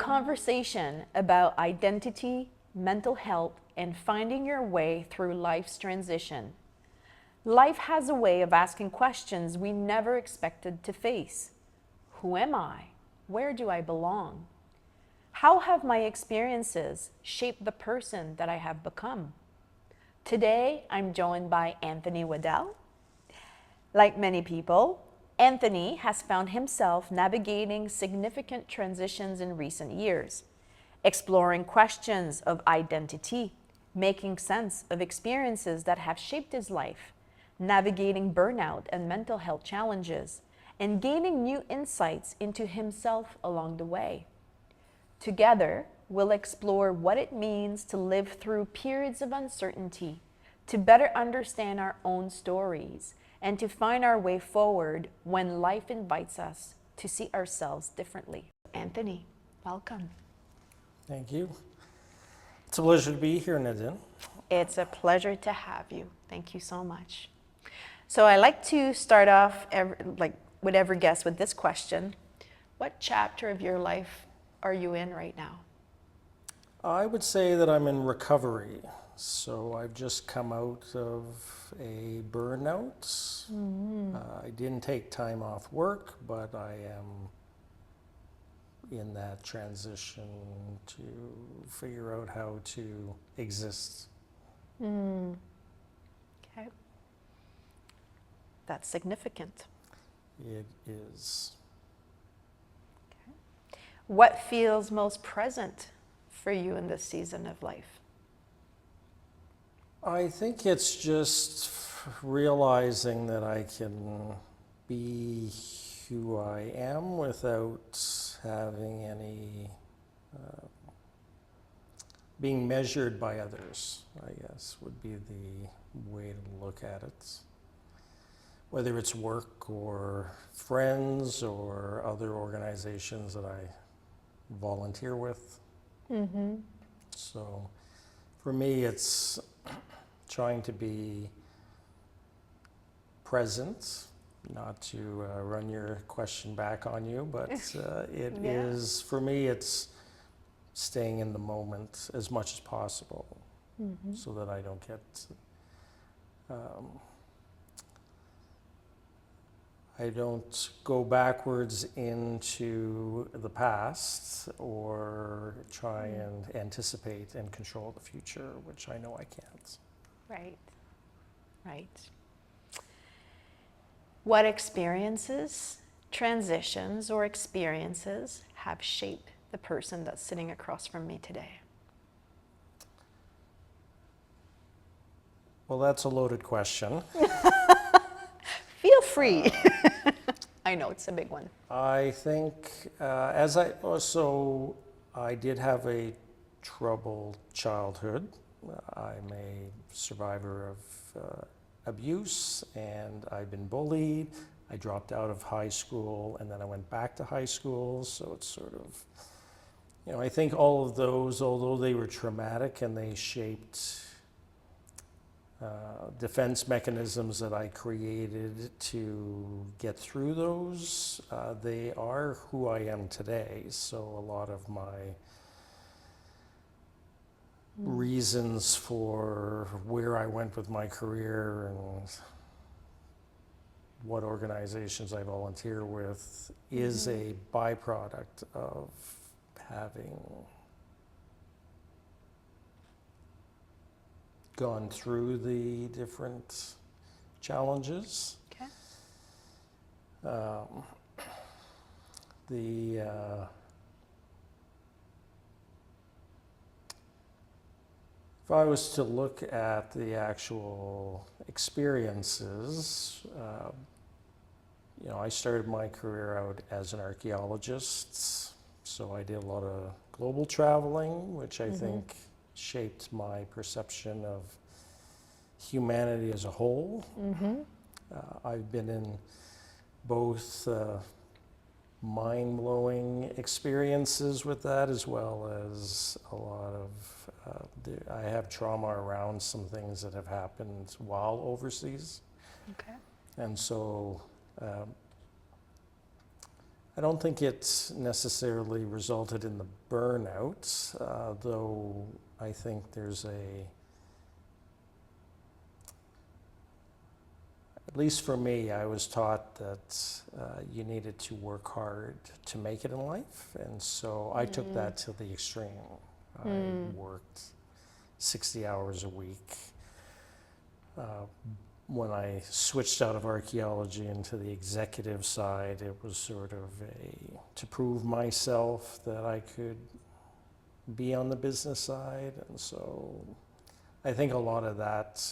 conversation about identity, mental health, and finding your way through life's transition. Life has a way of asking questions we never expected to face. Who am I? Where do I belong? How have my experiences shaped the person that I have become? Today, I'm joined by Anthony Waddell. Like many people, Anthony has found himself navigating significant transitions in recent years, exploring questions of identity, making sense of experiences that have shaped his life, navigating burnout and mental health challenges, and gaining new insights into himself along the way. Together, we'll explore what it means to live through periods of uncertainty, to better understand our own stories, and to find our way forward when life invites us to see ourselves differently. Anthony, welcome. Thank you. It's a pleasure to be here, Nadine. It's a pleasure to have you. Thank you so much. So I like to start off with every guest with this question. What chapter of your life are you in right now? I would say that I'm in recovery. So I've just come out of a burnout. I didn't take time off work, but I am in that transition to figure out how to exist. Okay. That's significant. It is. Okay. What feels most present for you in this season of life? I think it's just realizing that I can be who I am without having any being measured by others, I guess, would be the way to look at it. Whether it's work or friends or other organizations that I volunteer with. So for me, it's trying to be present, not to run your question back on you, but it is, for me, it's staying in the moment as much as possible so that I don't get, I don't go backwards into the past or try and anticipate and control the future, which I know I can't. Right, right. What experiences, transitions, or experiences have shaped the person that's sitting across from me today? Well, that's a loaded question. Feel free. I know it's a big one. I think I did have a troubled childhood. I'm a survivor of abuse, and I've been bullied. I dropped out of high school, and then I went back to high school. So it's sort of, I think all of those, although they were traumatic and they shaped defense mechanisms that I created to get through those, they are who I am today. So a lot of my reasons for where I went with my career and what organizations I volunteer with is a byproduct of having gone through the different challenges. Okay. If I was to look at the actual experiences, I started my career out as an archaeologist, so I did a lot of global traveling, which I think shaped my perception of humanity as a whole. I've been in both mind-blowing experiences with that, as well as a lot of, I have trauma around some things that have happened while overseas. Okay. And so I don't think it necessarily resulted in the burnout, though I think there's at least for me, I was taught that you needed to work hard to make it in life, and so I took that to the extreme. I worked 60 hours a week. When I switched out of archaeology into the executive side, it was sort of to prove myself that I could be on the business side, and so I think a lot of that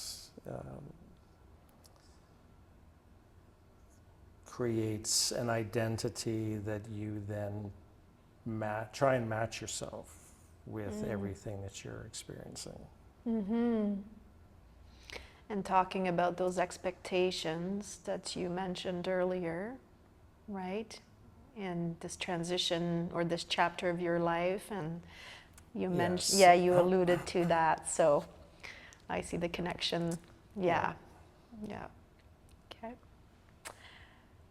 creates an identity that you then try and match yourself with everything that you're experiencing. Mm-hmm. And talking about those expectations that you mentioned earlier, right? And this transition or this chapter of your life, and you mentioned, Yes. you alluded to that, so I see the connection. Yeah. Okay.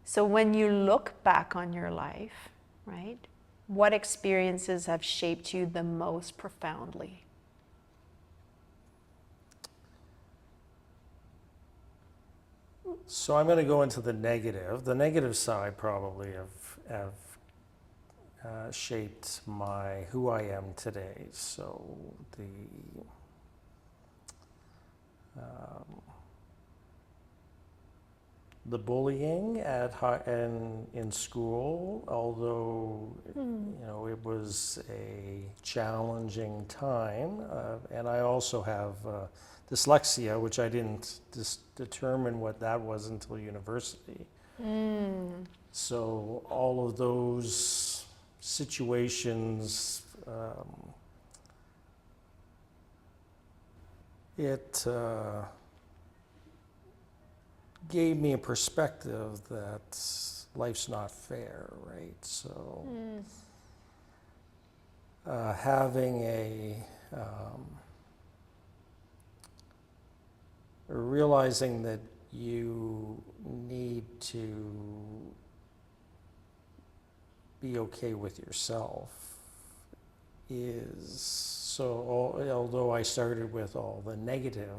So when you look back on your life, right, what experiences have shaped you the most profoundly? So I'm going to go into the negative. The negative side probably have shaped who I am today. So the bullying in school, although it was a challenging time, and I also have dyslexia, which I didn't determine what that was until university. So all of those situations, it gave me a perspective that life's not fair, right? So having realizing that you need to be okay with yourself is, so although I started with all the negative,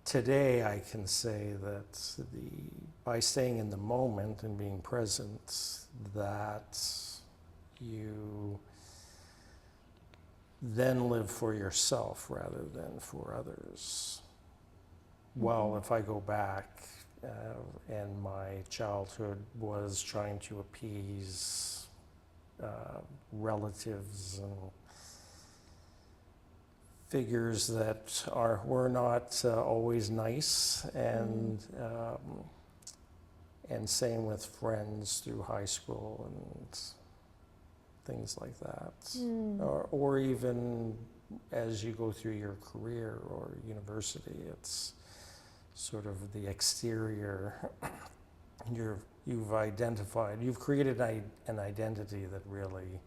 today I can say that by staying in the moment and being present, that you then live for yourself rather than for others. Well, if I go back and my childhood was trying to appease relatives and figures that were not always nice, and same with friends through high school and things like that, or even as you go through your career or university, it's sort of the exterior. You've created an identity that really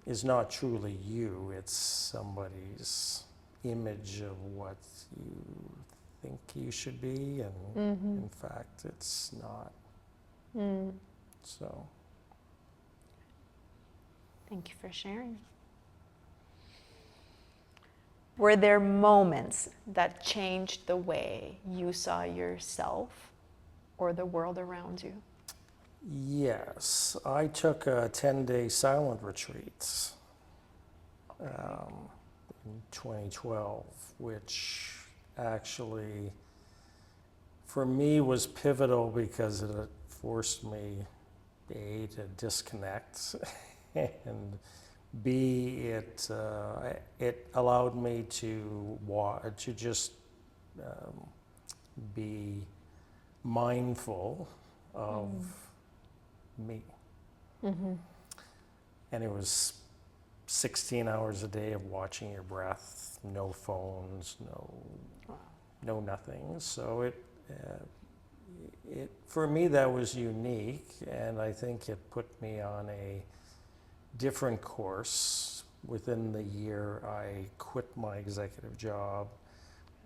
is not truly you. It's somebody's image of what you think you should be, and in fact it's not. So thank you for sharing. Were there moments that changed the way you saw yourself or the world around you? yes, I took a 10-day silent retreat in 2012, which actually for me was pivotal because it forced me, A, to disconnect, and B, it allowed me to just be mindful of me. And it was 16 hours a day of watching your breath, no phones, no nothing. So it for me that was unique, and I think it put me on a different course. Within the year, I quit my executive job,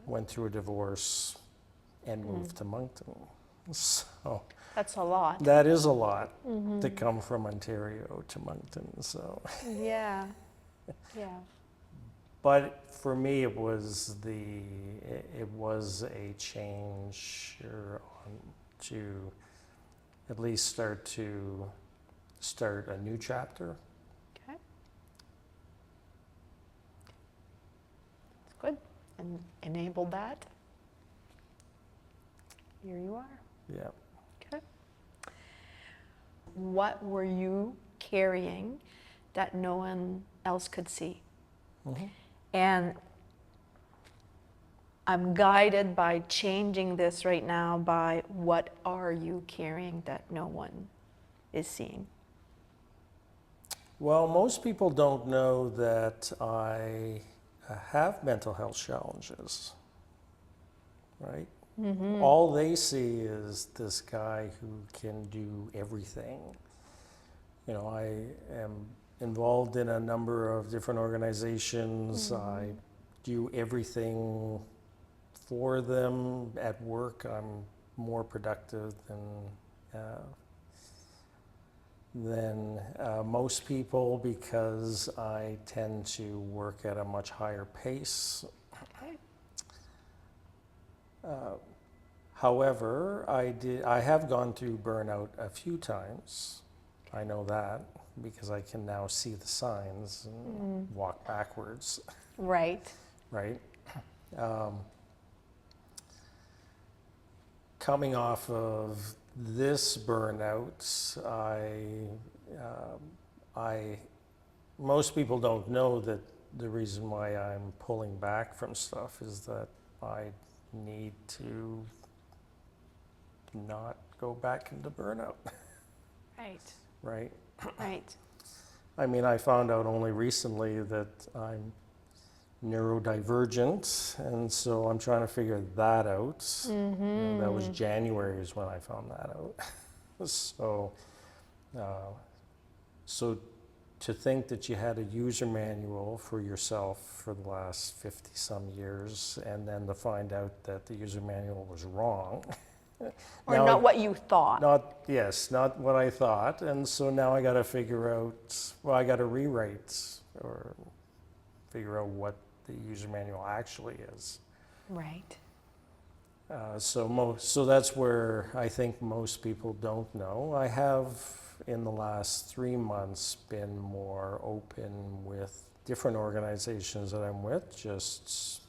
went through a divorce, and moved to Moncton. So That's a lot. that is a lot to come from Ontario to Moncton. So, Yeah. Yeah. but for me, it was a change to at least start a new chapter. Okay. That's good. And enabled that. Here you are. Yeah. Okay. What were you carrying that no one else could see? And I'm guided by changing this right now by what are you carrying that no one is seeing? Well, most people don't know that I have mental health challenges, right? All they see is this guy who can do everything. You know, I am involved in a number of different organizations. I do everything for them. At work, I'm more productive than most people because I tend to work at a much higher pace. Okay. However, I have gone through burnout a few times. I know that because I can now see the signs and walk backwards, Right. right? Coming off of this burnout, most people don't know that the reason why I'm pulling back from stuff is that I need to not go back into burnout, Right. right? Right. I mean, I found out only recently that I'm neurodivergent, and so I'm trying to figure that out. You know, that was January is when I found that out. So, so to think that you had a user manual for yourself for the last 50 some years, and then to find out that the user manual was wrong. Or Now not what you thought. Not what I thought. And so now I got to figure out, well, I got to rewrite or figure out what the user manual actually is. Right. So that's where I think most people don't know. I have, in the last 3 months, been more open with different organizations that I'm with. Just,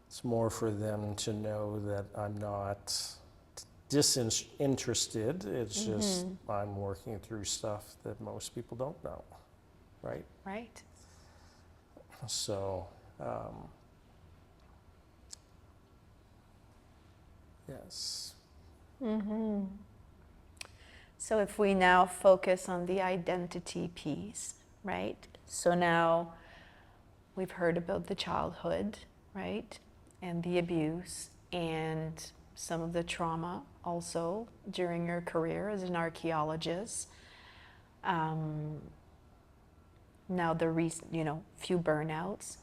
it's more for them to know that I'm not disinterested. It's just I'm working through stuff that most people don't know, right? Right. So, yes. So if we now focus on the identity piece, right? So now we've heard about the childhood, right? And the abuse and some of the trauma also during your career as an archaeologist. Now the few burnouts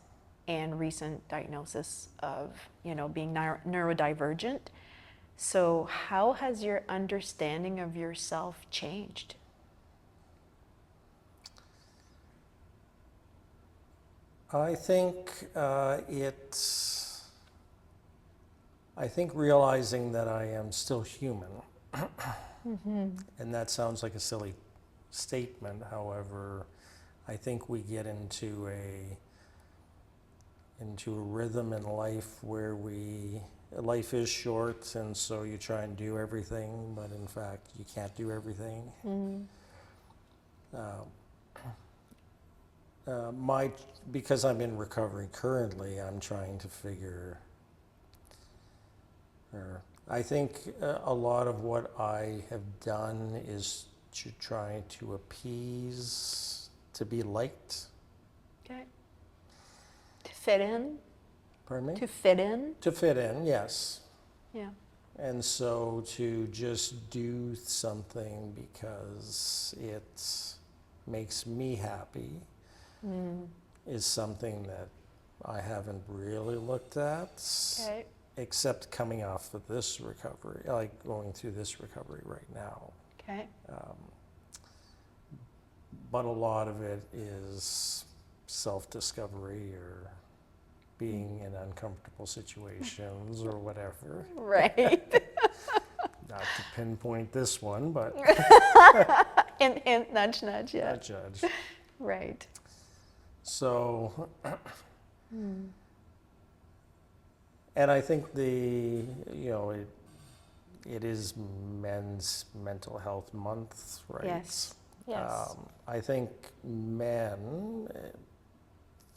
and recent diagnosis of, being neurodivergent. So how has your understanding of yourself changed? I think I think realizing that I am still human, and that sounds like a silly statement. However, I think we get into a rhythm in life where life is short, and so you try and do everything, but in fact you can't do everything. Because I'm in recovery currently, I'm trying to I think a lot of what I have done is to try to appease, to be liked. Okay. To fit in? Pardon me? To fit in? To fit in, yes. Yeah. And so to just do something because it makes me happy is something that I haven't really looked at. Okay. except coming off of this recovery, like going through this recovery right now. Okay. But a lot of it is self-discovery or being in uncomfortable situations or whatever. Right. Not to pinpoint this one, but Hint, nudge, nudge, yeah. not judge. Right. So, and I think it is Men's Mental Health Month, right? Yes. Yes. I think men,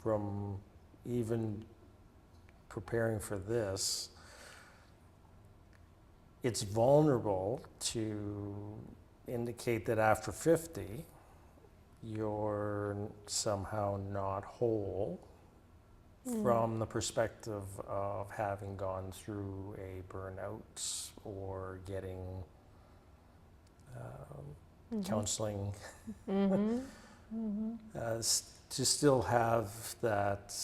from even preparing for this, it's vulnerable to indicate that after 50, you're somehow not whole from the perspective of having gone through a burnout or getting counseling. To still have that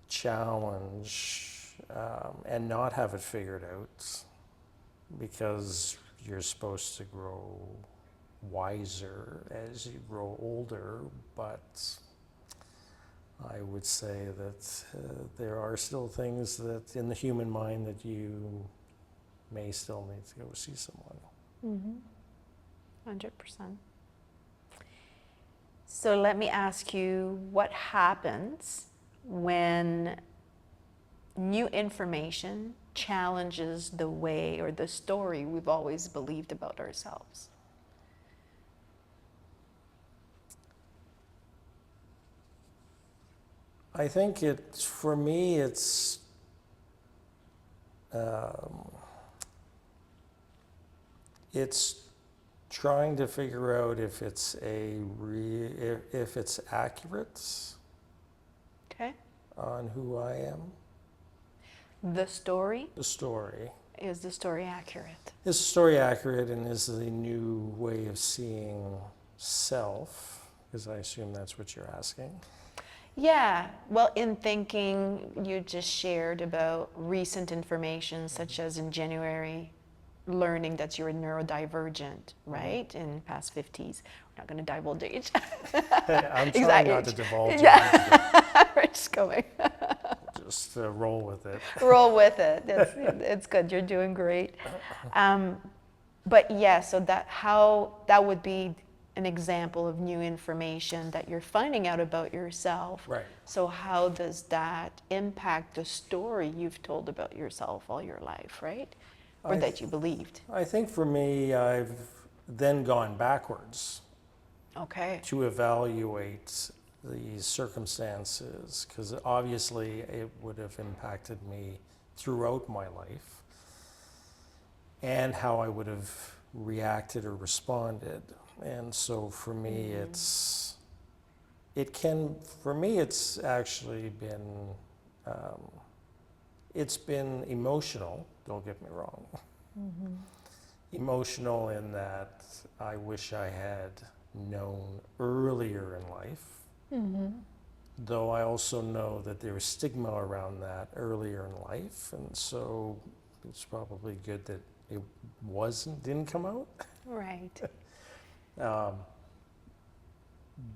challenge and not have it figured out, because you're supposed to grow wiser as you grow older, but I would say that there are still things that in the human mind that you may still need to go see someone. 100%. So let me ask you, what happens when new information challenges the way or the story we've always believed about ourselves? I think for me, it's trying to figure out if it's if it's accurate Okay. on who I am. The story, The story. is the story accurate? Is the story accurate, and is the new way of seeing self? Because I assume that's what you're asking. Yeah, well, in thinking, you just shared about recent information, such as in January, learning that you're neurodivergent, right? In past 50s. We're not going to divulge age. I'm trying Exact not to age. divulge. Yeah, we're just going. Just roll with it. Roll with it. It's good. You're doing great. But yeah, so that would be an example of new information that you're finding out about yourself. Right. So how does that impact the story you've told about yourself all your life, right? Or that you believed? I think for me, I've then gone backwards Okay. to evaluate the circumstances, because obviously it would have impacted me throughout my life, and how I would have reacted or responded. And so for me, it's actually been, it's been emotional, don't get me wrong. Emotional in that I wish I had known earlier in life, though I also know that there's stigma around that earlier in life, and so it's probably good that it didn't come out. Right.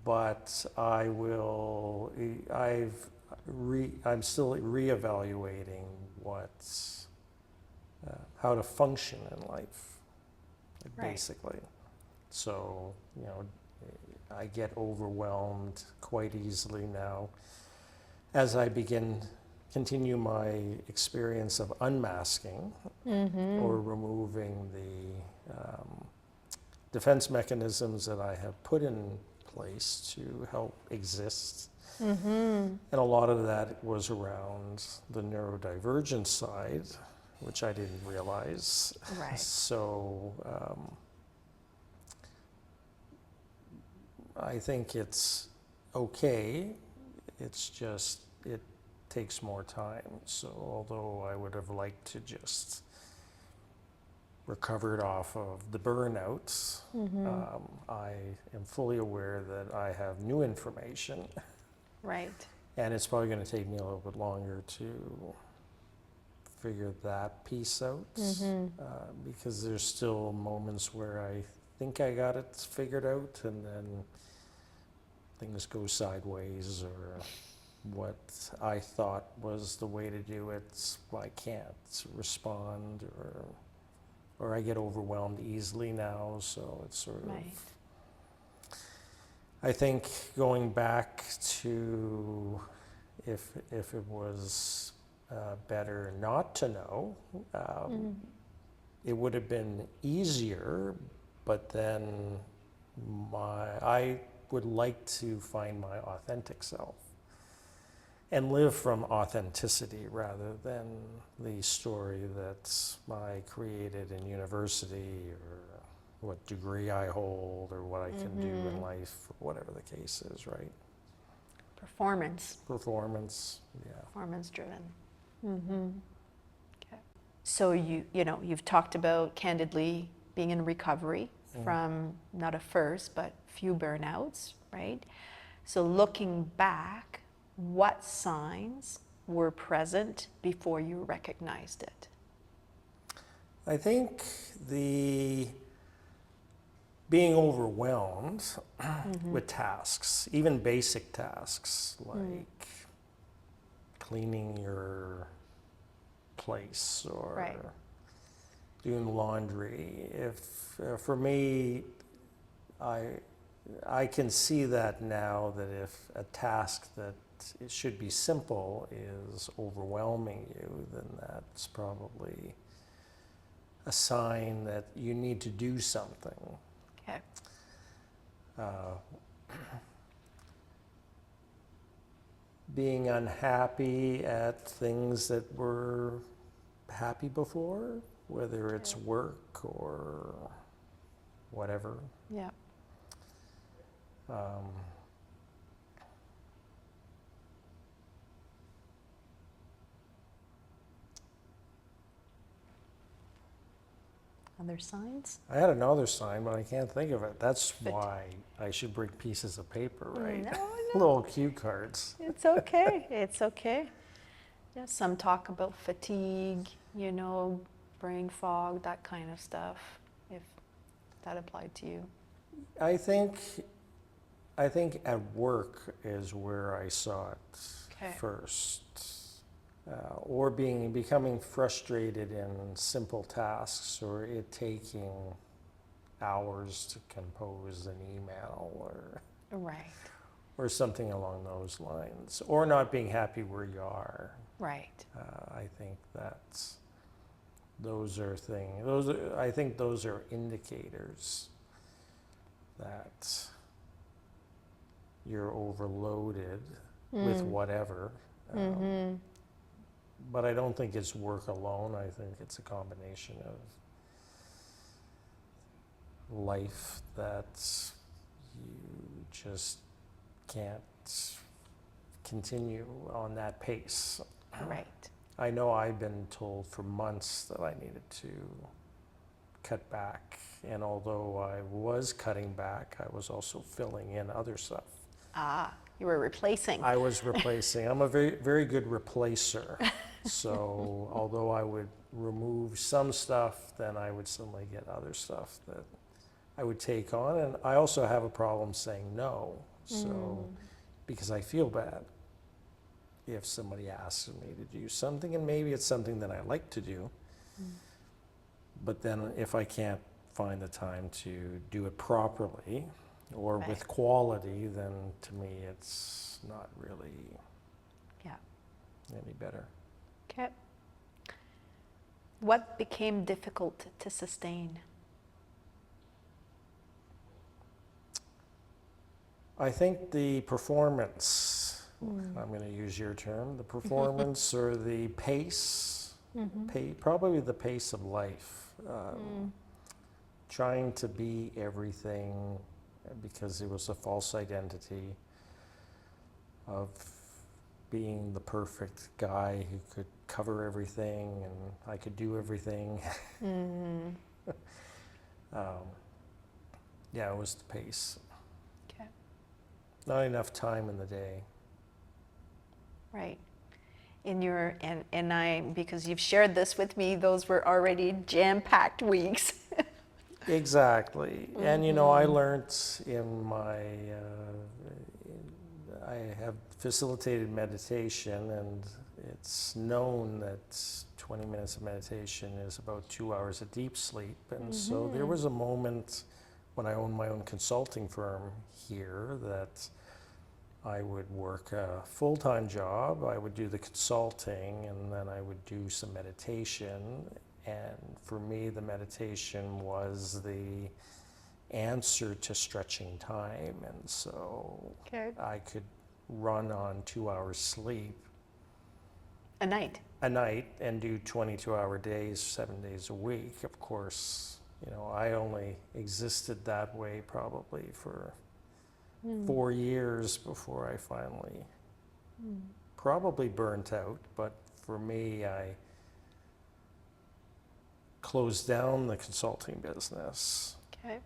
But I'm still reevaluating how to function in life, basically. So, I get overwhelmed quite easily now as I continue my experience of unmasking or removing the defense mechanisms that I have put in place to help exist. And a lot of that was around the neurodivergent side, which I didn't realize. Right. So I think it's okay. It's just, it takes more time. So although I would have liked to just recovered off of the burnouts, I am fully aware that I have new information. Right. And it's probably going to take me a little bit longer to figure that piece out, because there's still moments where I think I got it figured out, and then things go sideways, or what I thought was the way to do it, I can't respond, or I get overwhelmed easily now, so it's sort Right. of, I think going back to if it was better not to know, it would have been easier, but then I would like to find my authentic self and live from authenticity rather than the story that I created in university, or what degree I hold, or what I can do in life, or whatever the case is, right? Performance. Performance, yeah. Performance driven. Okay. So you've talked about candidly being in recovery from not a first, but few burnouts, right? So looking back, what signs were present before you recognized it? I think the being overwhelmed with tasks, even basic tasks like cleaning your place, or Right. doing laundry. If for me, I can see that now, that if a task that it should be simple is overwhelming you, then that's probably a sign that you need to do something. Okay. Being unhappy at things that were happy before, whether it's work or whatever. Yeah. Other signs? I had another sign, but I can't think of it. That's why I should bring pieces of paper, right? No. Little cue cards. It's okay. It's okay. Yeah, some talk about fatigue, brain fog, that kind of stuff, if that applied to you. I think at work is where I saw it Okay. first. Or becoming frustrated in simple tasks, or it taking hours to compose an email, Right. or something along those lines, or not being happy where you are. Right. I think those are things. I think those are indicators that you're overloaded with whatever. But I don't think it's work alone. I think it's a combination of life that you just can't continue on that pace. Right. I know I've been told for months that I needed to cut back, and although I was cutting back, I was also filling in other stuff. You were replacing. I was replacing. I'm a very, very good replacer. So although I would remove some stuff, then I would suddenly get other stuff that I would take on. And I also have a problem saying no. So because I feel bad if somebody asks me to do something, and maybe it's something that I like to do. But then if I can't find the time to do it properly or Right. with quality, then to me it's not really Yeah. any better. Okay. What became difficult to sustain? I think the performance, I'm going to use your term, the performance or the pace, probably the pace of life. Trying to be everything because it was a false identity of being the perfect guy who could cover everything and I could do everything. Yeah, it was the pace. Okay. Not enough time in the day. Right. in your, and I, because you've shared this with me, those were already jam-packed weeks. Exactly. And you know, I learned in my, I have facilitated meditation, and it's known that 20 minutes of meditation is about 2 hours of deep sleep. And so there was a moment when I owned my own consulting firm here that I would work a full-time job, I would do the consulting, and then I would do some meditation. And for me, the meditation was the answer to stretching time. And so I could run on 2 hours sleep A night. a night and do 22-hour days, 7 days a week. Of course, you know, I only existed that way probably for 4 years before I finally probably burnt out. But for me, I closed down the consulting business, Okay.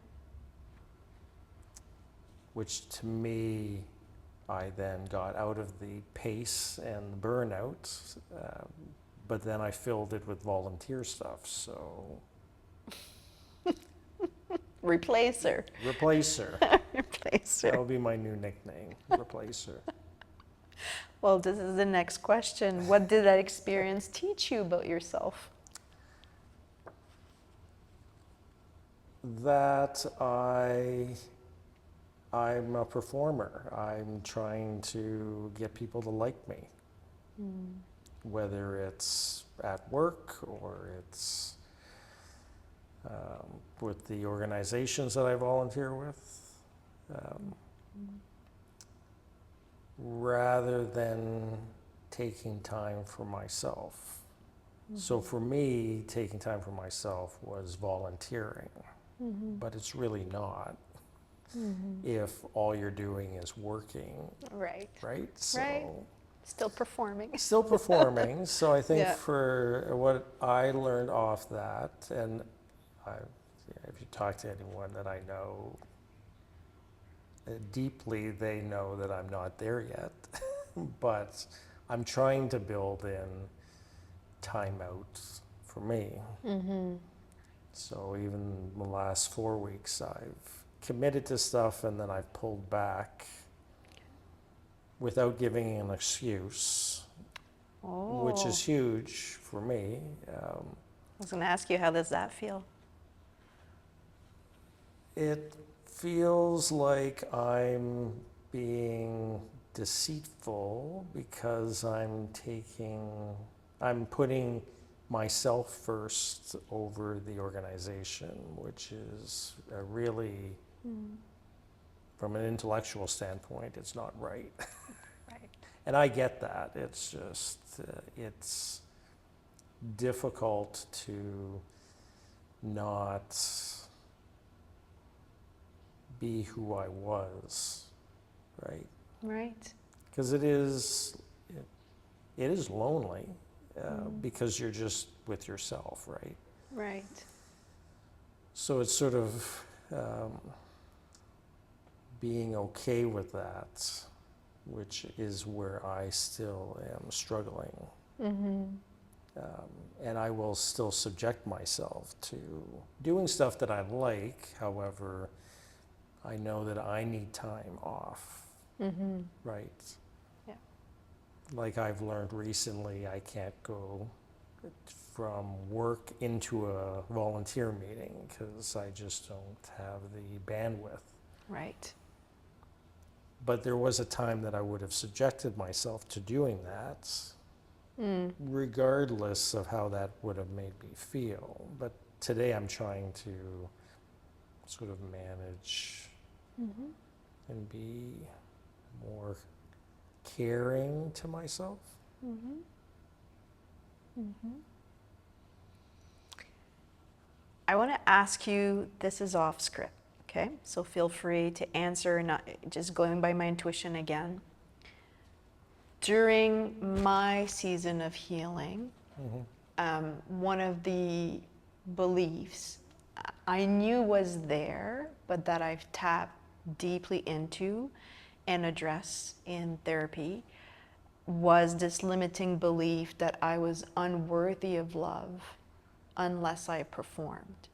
which to me, I then got out of the pace and the burnout, but then I filled it with volunteer stuff. So Replacer. Replacer. Replacer. That'll be my new nickname, Replacer. Well, this is the next question. What did that experience teach you about yourself? That I'm a performer. I'm trying to get people to like me, whether it's at work or it's with the organizations that I volunteer with, rather than taking time for myself. So for me, taking time for myself was volunteering. But it's really not if all you're doing is working, Right. right? So Right. Still performing. still performing. So I think Yeah. for what I learned off that, and if you talk to anyone that I know deeply, they know that I'm not there yet. But I'm trying to build in time out for me. So even the last 4 weeks, I've committed to stuff and then I've pulled back without giving an excuse, which is huge for me. I was going to ask you, how does that feel? It feels like I'm being deceitful because I'm putting myself first over the organization, which is really, from an intellectual standpoint, it's not right. Right. And I get that. It's just, it's difficult to not be who I was, right? Right. Because it is lonely. Because you're just with yourself, right? Right. So it's sort of being okay with that, which is where I still am struggling. And I will still subject myself to doing stuff that I like. However, I know that I need time off, right? Like I've learned recently, I can't go from work into a volunteer meeting because I just don't have the bandwidth. Right. But there was a time that I would have subjected myself to doing that, regardless of how that would have made me feel. But today I'm trying to sort of manage and be more caring to myself. I want to ask you, this is off script, okay? So feel free to answer, not just going by my intuition again. During my season of healing, one of the beliefs I knew was there, but that I've tapped deeply into and addressed in therapy, was this limiting belief that I was unworthy of love unless I performed.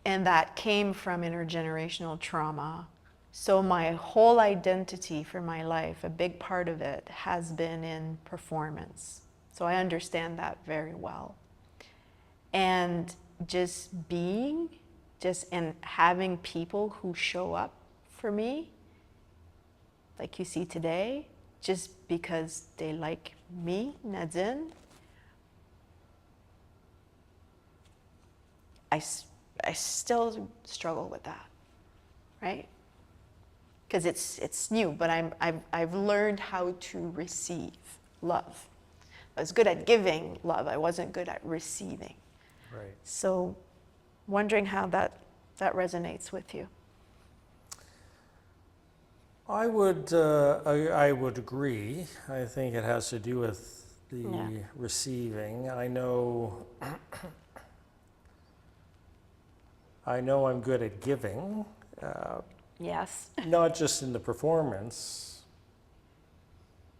And that came from intergenerational trauma. So my whole identity for my life, a big part of it, has been in performance. So I understand that very well. And just being, and having people who show up for me, like you see today, just because they like me, Nadine, I still struggle with that, right? Because it's new, but I've learned how to receive love. I was good at giving love. I wasn't good at receiving. Right. So, wondering how that resonates with you. I would agree. I think it has to do with the receiving. I know I'm good at giving. Yes. Not just in the performance.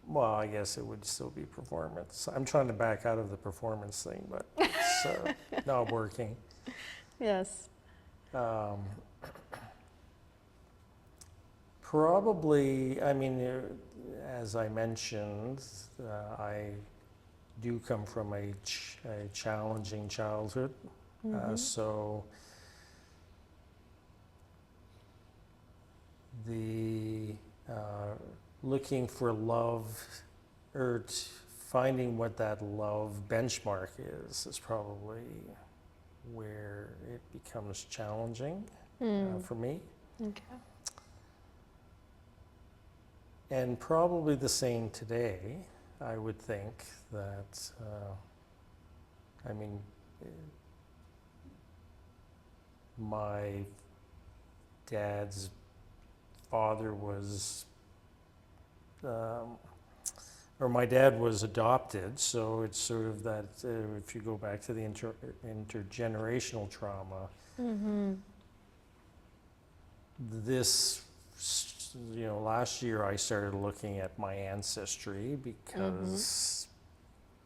Well, I guess it would still be performance. I'm trying to back out of the performance thing, but it's not working. Yes. Probably, I mean, as I mentioned, I do come from a challenging childhood. So the looking for love or finding what that love benchmark is probably where it becomes challenging for me. Okay. And probably the same today. I would think that, I mean, my dad's father was, or my dad was adopted, so it's sort of that, if you go back to the intergenerational trauma, this, last year I started looking at my ancestry because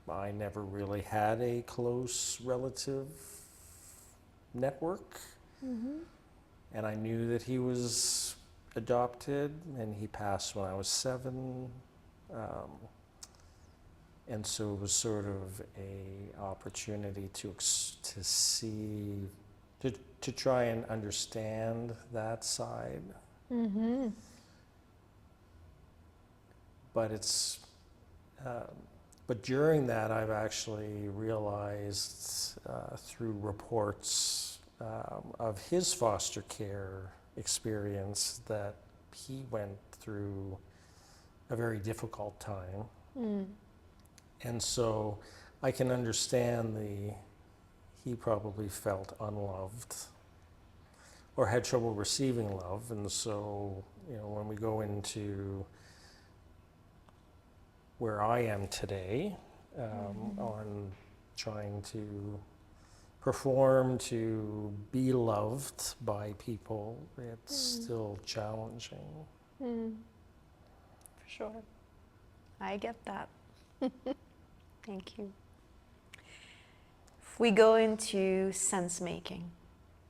I never really had a close relative network. And I knew that he was adopted and he passed when I was 7. And so it was sort of a opportunity to see, to try and understand that side. But it's, but during that I've actually realized through reports of his foster care experience that he went through a very difficult time. And so I can understand he probably felt unloved or had trouble receiving love. And so, when we go into where I am today, on trying to perform, to be loved by people, it's still challenging. For sure. I get that. Thank you. If we go into sense making,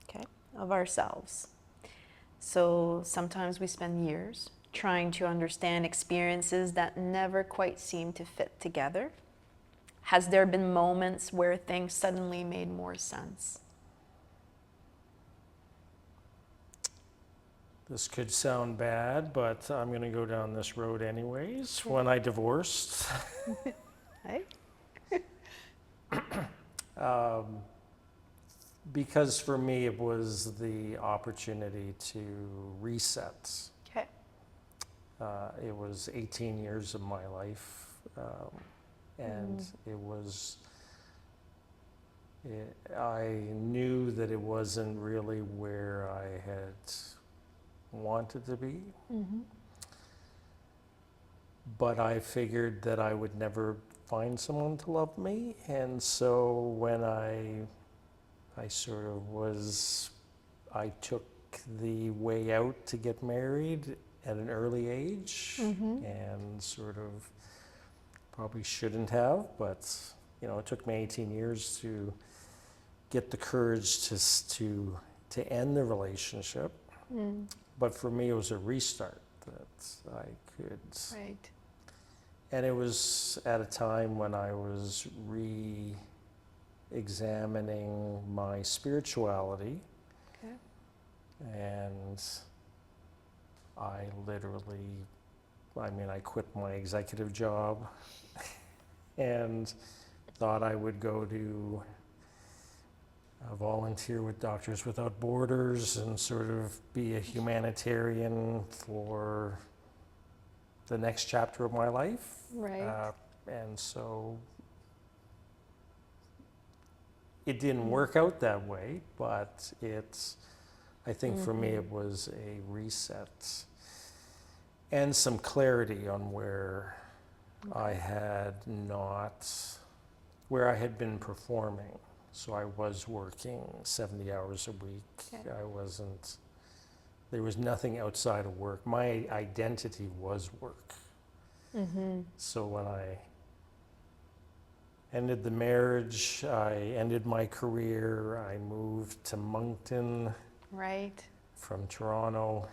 okay, of ourselves. So sometimes we spend years trying to understand experiences that never quite seem to fit together. Has there been moments where things suddenly made more sense? This could sound bad, but I'm going to go down this road anyways. When I divorced, Hey? because for me it was the opportunity to reset. Okay. It was 18 years of my life, and I knew that it wasn't really where I had wanted to be. But I figured that I would never find someone to love me, and so when I took the way out to get married, at an early age, and sort of probably shouldn't have, but it took me 18 years to get the courage to end the relationship. But for me, it was a restart that I could. Right. And it was at a time when I was re-examining my spirituality. Okay. And I quit my executive job and thought I would go to volunteer with Doctors Without Borders and sort of be a humanitarian for the next chapter of my life. Right. And so it didn't work out that way, but I think for me it was a reset and some clarity on where I had been performing. So I was working 70 hours a week. Okay. There was nothing outside of work. My identity was work. So when I ended the marriage, I ended my career, I moved to Moncton. Right. From Toronto.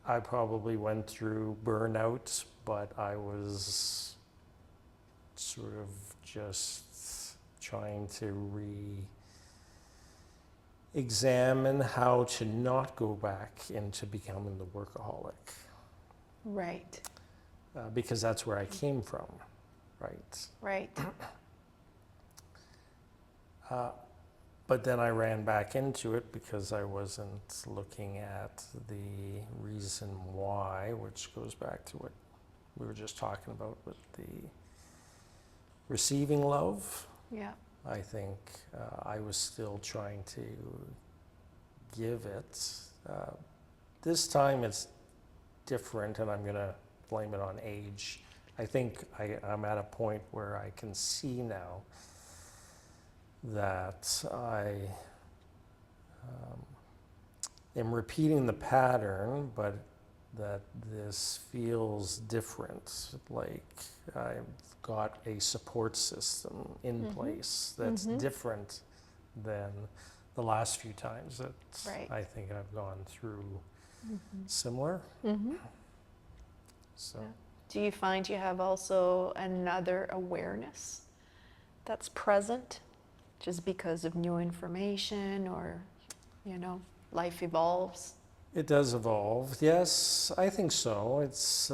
I probably went through burnout, but I was sort of just trying to re-examine how to not go back into becoming the workaholic. Right. Because that's where I came from, right? Right. But then I ran back into it because I wasn't looking at the reason why, which goes back to what we were just talking about with the receiving love. Yeah. I think I was still trying to give it. This time it's different, and I'm going to blame it on age. I think I'm at a point where I can see now that I am repeating the pattern, but that this feels different. Like I've got a support system in place that's different than the last few times that I think I've gone through similar. So. Yeah. Do you find you have also another awareness that's present just because of new information, or, life evolves? It does evolve. Yes, I think so. It's,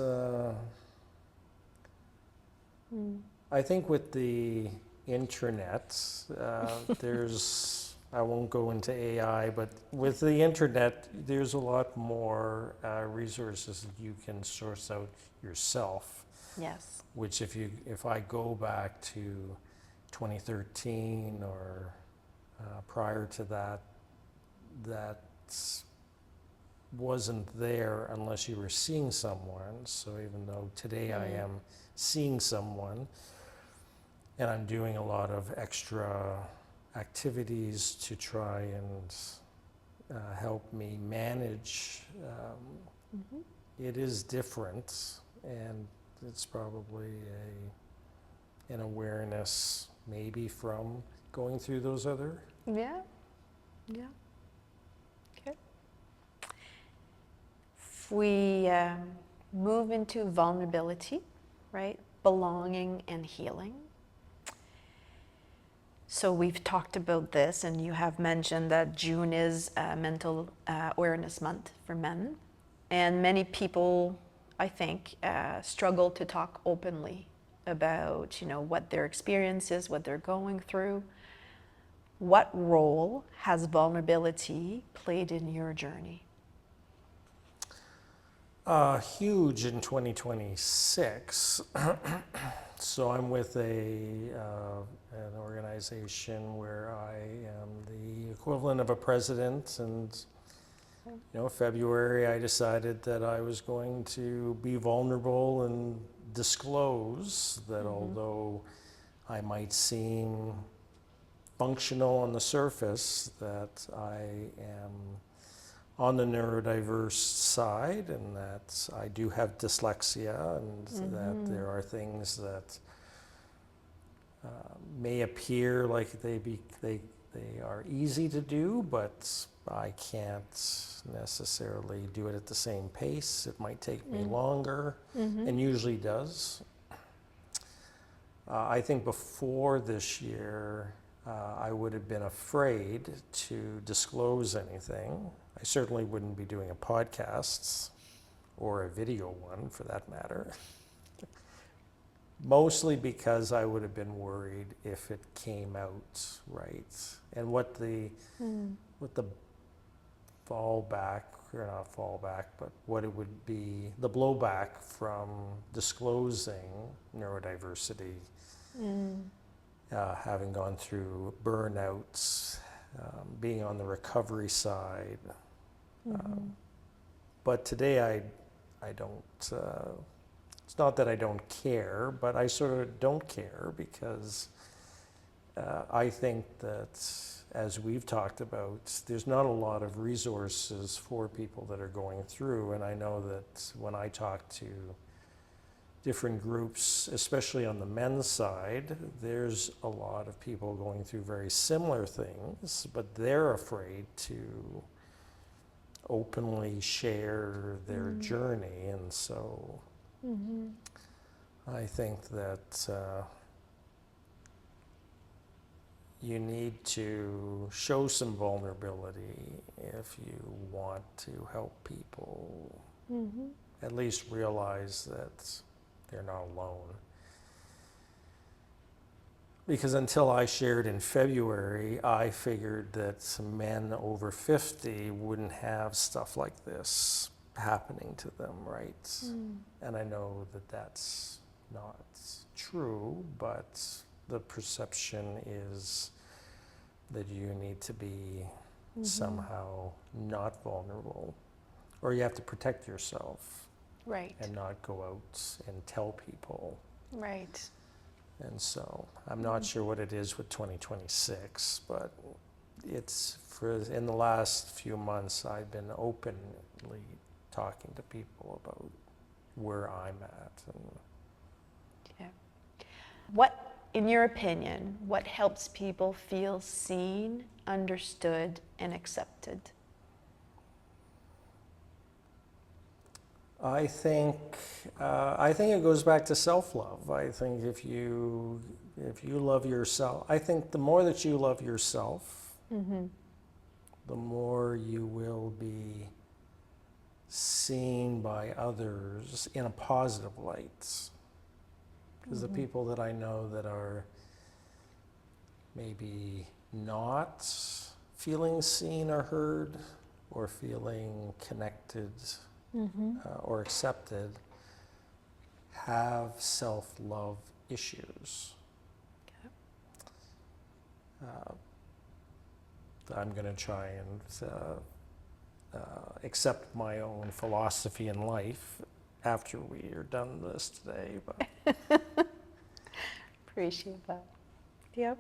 I think with the internet, I won't go into AI, but with the internet, there's a lot more resources that you can source out yourself. Yes. Which if I go back to 2013 or prior to that wasn't there unless you were seeing someone. So even though today I am seeing someone and I'm doing a lot of extra activities to try and help me manage, it is different, and it's probably an awareness maybe from going through those other. Yeah. Okay. If we move into vulnerability, right? Belonging and healing. So we've talked about this, and you have mentioned that June is Mental Awareness Month for men. And many people, I think, struggle to talk openly about, what their experience is, what they're going through. What role has vulnerability played in your journey? Huge in 2026. So I'm with an organization where I am the equivalent of a president, and February I decided that I was going to be vulnerable and disclose that although I might seem functional on the surface, that I am on the neurodiverse side, and that I do have dyslexia, and that there are things that may appear like they are easy to do, but I can't necessarily do it at the same pace. It might take me longer, and usually does. I think before this year, I would have been afraid to disclose anything. I certainly wouldn't be doing a podcast or a video one for that matter. Mostly because I would have been worried if it came out right, and what the fallback, or not fallback, but what it would be, the blowback from disclosing neurodiversity, having gone through burnouts, being on the recovery side. But today I don't, it's not that I don't care, but I sort of don't care because I think that, as we've talked about, there's not a lot of resources for people that are going through. And I know that when I talk to different groups, especially on the men's side, there's a lot of people going through very similar things, but they're afraid to openly share their journey. And so I think that you need to show some vulnerability if you want to help people at least realize that they're not alone. Because until I shared in February, I figured that some men over 50 wouldn't have stuff like this happening to them, right? And I know that that's not true, but the perception is that you need to be somehow not vulnerable, or you have to protect yourself. Right. And not go out and tell people. Right. And so I'm not sure what it is with 2026, but it's in the last few months I've been openly talking to people about where I'm at. And What, in your opinion, what helps people feel seen, understood, and accepted? I think it goes back to self-love. I think if you love yourself, I think the more that you love yourself, the more you will be seen by others in a positive light. Because the people that I know that are maybe not feeling seen or heard, or feeling connected, or accepted, have self-love issues. I'm going to try and accept my own philosophy in life after we are done this today. But Appreciate that. Yep.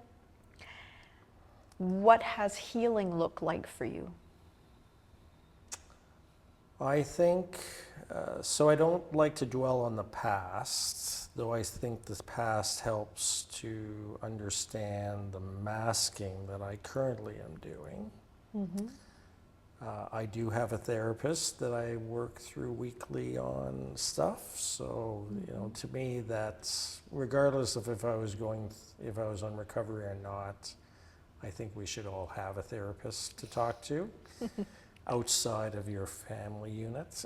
What has healing looked like for you? I think, so I don't like to dwell on the past, though I think the past helps to understand the masking that I currently am doing. I do have a therapist that I work through weekly on stuff, so you know, to me that's, regardless of if I was on recovery or not, I think we should all have a therapist to talk to. Outside of your family unit.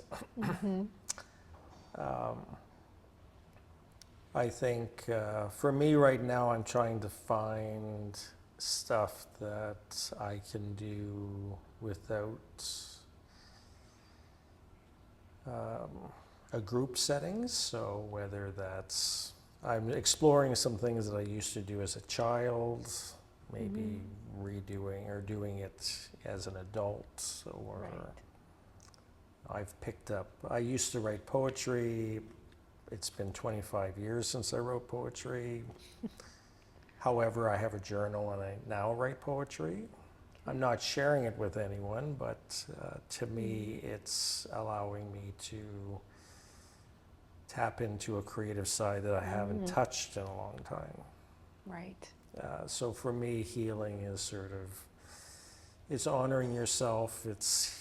I think for me right now, I'm trying to find stuff that I can do without a group setting. So whether that's, I'm exploring some things that I used to do as a child, maybe redoing or doing it as an adult, or I've picked up, I used to write poetry. It's been 25 years since I wrote poetry. However, I have a journal and I now write poetry. I'm not sharing it with anyone, but to me, it's allowing me to tap into a creative side that I haven't touched in a long time. Right. So for me, healing is sort of, it's honoring yourself, it's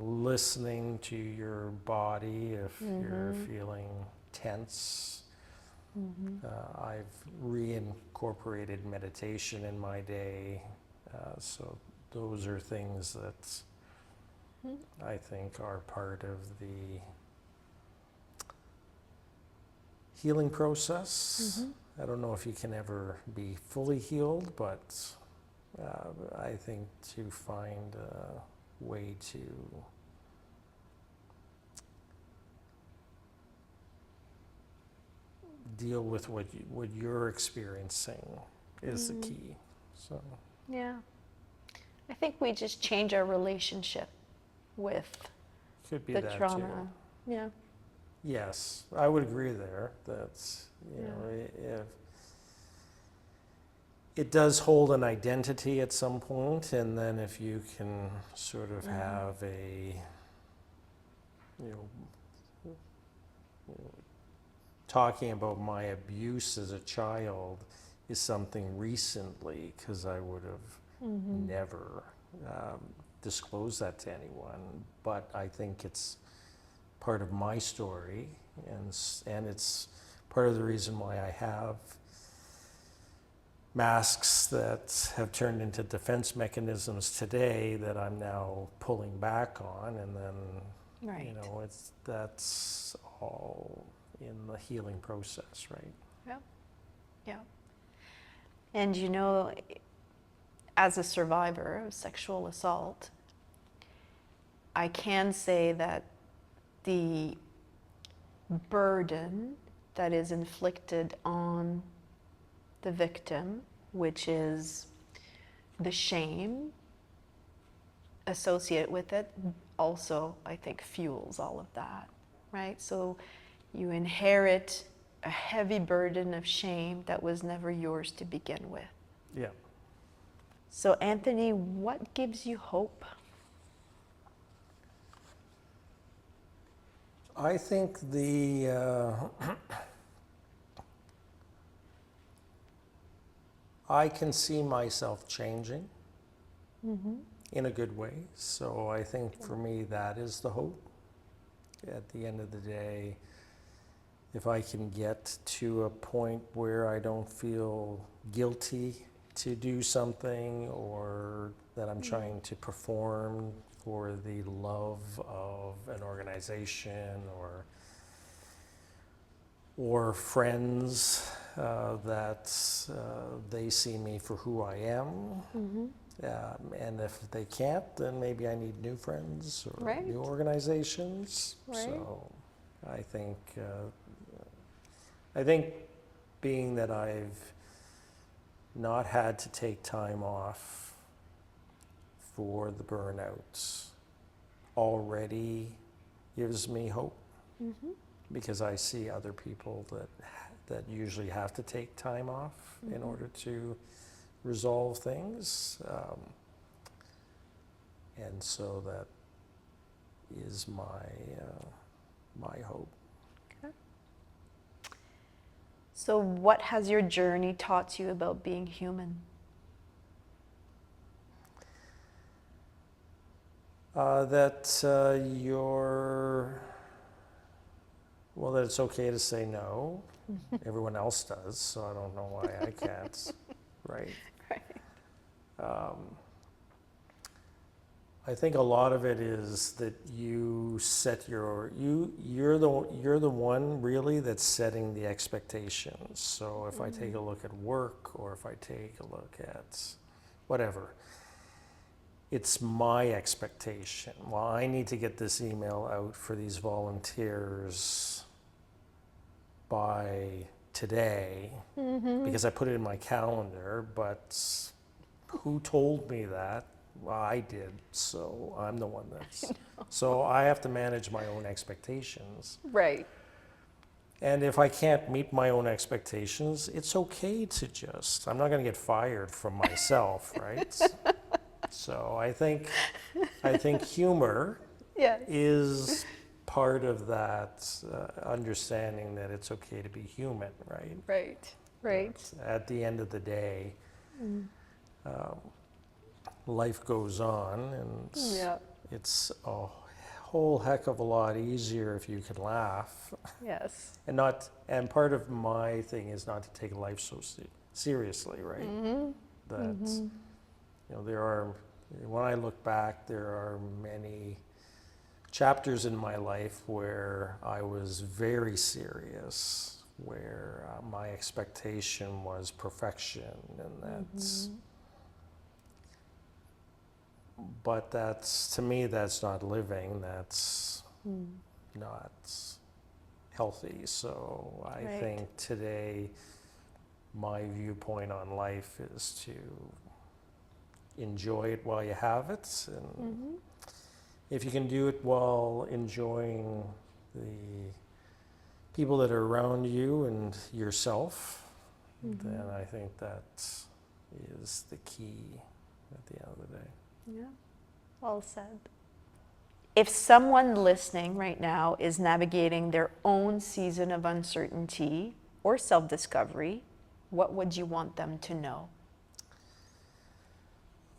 listening to your body if you're feeling tense. I've reincorporated meditation in my day, so those are things that I think are part of the healing process. I don't know if you can ever be fully healed, but I think to find a way to deal with what you're experiencing is the key. So Yeah. I think we just change our relationship with could be the that trauma. too. Yeah. Yes, I would agree there. That's, you know, if it does hold an identity at some point, and then if you can sort of have a, you know, talking about my abuse as a child is something recently, because I would have never disclosed that to anyone, but I think it's part of my story, and it's part of the reason why I have masks that have turned into defense mechanisms today that I'm now pulling back on, and then you know, that's all in the healing process, right? Yeah. Yeah. And you know, as a survivor of sexual assault, I can say that the burden that is inflicted on the victim, which is the shame associated with it, also, I think, fuels all of that, right? So you inherit a heavy burden of shame that was never yours to begin with. Yeah. So, Anthony, what gives you hope? I think the I can see myself changing in a good way. So I think for me that is the hope. At the end of the day, if I can get to a point where I don't feel guilty to do something, or that I'm trying to perform for the love of an organization or friends, that they see me for who I am. And if they can't, then maybe I need new friends or new organizations. So I think being that I've not had to take time off for the burnouts already gives me hope, because I see other people that usually have to take time off in order to resolve things, and so that is my hope. Okay. So what has your journey taught you about being human? That that it's okay to say no. Everyone else does, so I don't know why I can't, right? I think a lot of it is that you set you're the one really that's setting the expectations. So if I take a look at work, or if I take a look at whatever, it's my expectation. Well, I need to get this email out for these volunteers by today because I put it in my calendar, but who told me that? Well, I did, so I'm the one that's... So I have to manage my own expectations. Right. And if I can't meet my own expectations, it's okay to I'm not going to get fired from myself, right? So I think humor Yes. is part of that understanding that it's okay to be human, right? Right. Right. At the end of the day, um, life goes on, and Yeah. it's a whole heck of a lot easier if you can laugh. Yes. And part of my thing is not to take life so seriously, right? Mm-hmm. That when I look back, there are many chapters in my life where I was very serious, where my expectation was perfection, and but to me, that's not living, that's not healthy. So I think today, my viewpoint on life is to enjoy it while you have it, and if you can do it while enjoying the people that are around you and yourself, then I think that is the key at the end of the day. Yeah. Well said. If someone listening right now is navigating their own season of uncertainty or self-discovery, what would you want them to know?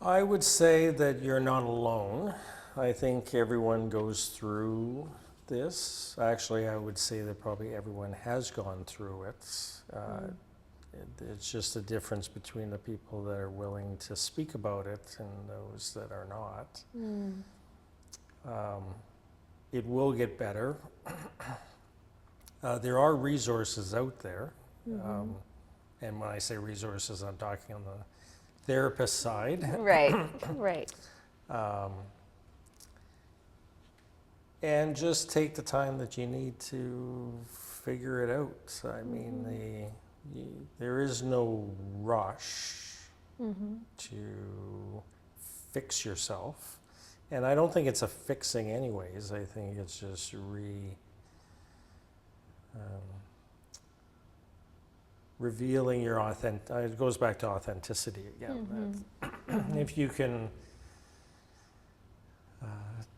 I would say that you're not alone. I think everyone goes through this. Actually, I would say that probably everyone has gone through it. It's just a difference between the people that are willing to speak about it and those that are not. It will get better. There are resources out there. And when I say resources, I'm talking on the therapist side. Right, right. And just take the time that you need to figure it out. I mean, there is no rush to fix yourself. And I don't think it's a fixing anyways. I think it's just revealing your it goes back to authenticity again. If you can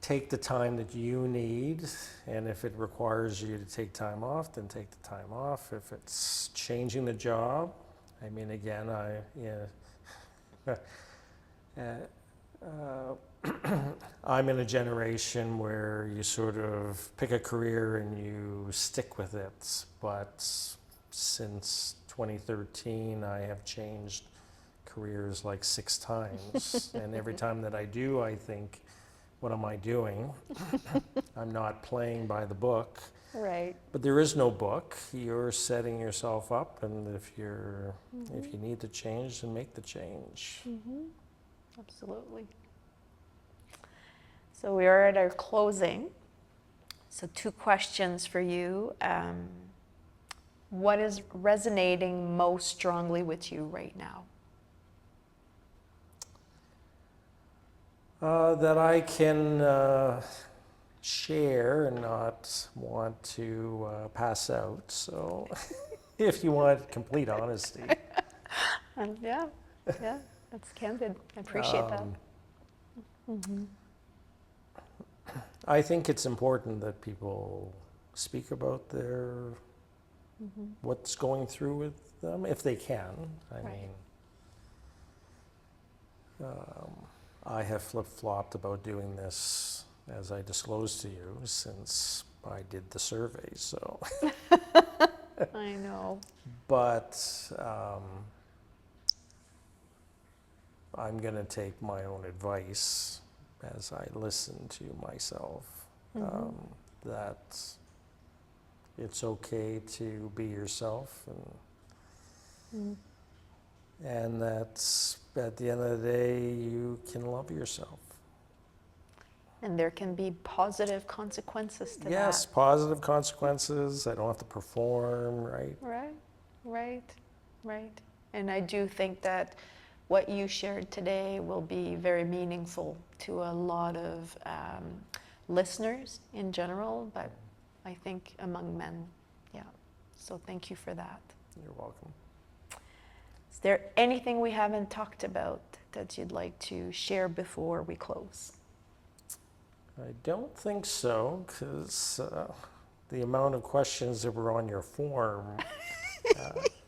take the time that you need, and if it requires you to take time off, then take the time off. If it's changing the job, I mean, again, I'm in a generation where you sort of pick a career and you stick with it, but since 2013, I have changed careers like 6 times, and every time that I do, I think, what am I doing? I'm not playing by the book. Right. But there is no book. You're setting yourself up, and if you need to change, then make the change. Absolutely. So we are at our closing. So 2 questions for you. What is resonating most strongly with you right now? That I can share and not want to pass out. So if you want complete honesty. Yeah, that's candid. I appreciate that. I think it's important that people speak about what's going through with them, if they can. I mean, I have flip-flopped about doing this, as I disclosed to you, since I did the survey, so. I know. But I'm going to take my own advice as I listen to myself, that it's okay to be yourself, and that at the end of the day, you can love yourself. And there can be positive consequences to that. Yes, positive consequences. I don't have to perform, right? Right. And I do think that what you shared today will be very meaningful to a lot of listeners in general, but I think among men, yeah. So thank you for that. You're welcome. Is there anything we haven't talked about that you'd like to share before we close? I don't think so, because the amount of questions that were on your form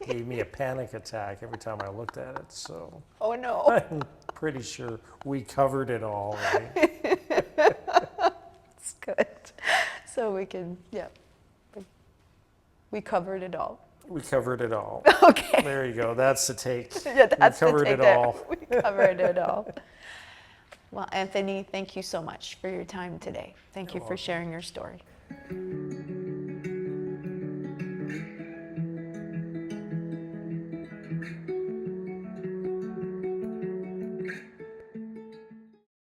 gave me a panic attack every time I looked at it. So Oh no. I'm pretty sure we covered it all, right? That's good. So we can, yeah. We covered it all. We covered it all. Okay. There you go. That's the take. Yeah, that's we covered the take it there. all. We covered it all. Well, Anthony, thank you so much for your time today. Thank you for sharing your story.